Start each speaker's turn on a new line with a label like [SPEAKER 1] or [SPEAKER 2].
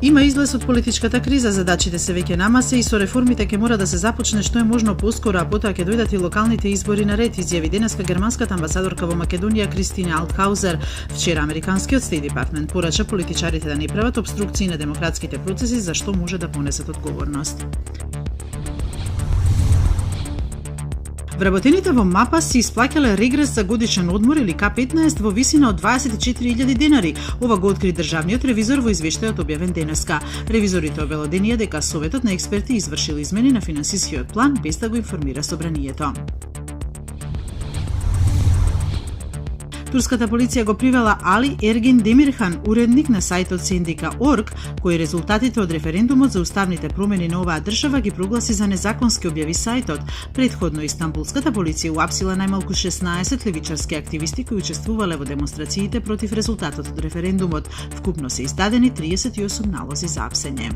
[SPEAKER 1] Има излез од политичката криза, задачите се веќе намасе и со реформите ќе мора да се започне што е можно поскоро, а потоа ќе дојдат и локалните избори на ред, изјави денеска германската амбасадорка во Македонија Кристина Алтхаузер. Вчера американскиот Стейт Департмент порача политичарите да не прават обструкции на демократските процеси, за што може да понесат одговорност. Вработените во МАПА си исплаќале регрес за годишен одмор или К15 во висина од 24.000 денари. Ова го откри државниот ревизор во извештајот објавен денеска. Ревизорите обелоденија дека Советот на експерти извршил измени на финансискиот план без да го информира собранието. Турската полиција го привела Али Ергин Демирхан, уредник на сајтот Sendika.org, кој резултатите од референдумот за уставните промени на оваа држава ги прогласи за незаконски, објави сајтот. Предходно Истанбулската полиција уапсила најмалку 16 левичарски активисти кои учествувале во демонстрациите против резултатот од референдумот. Вкупно се издадени 38 налози за апсење.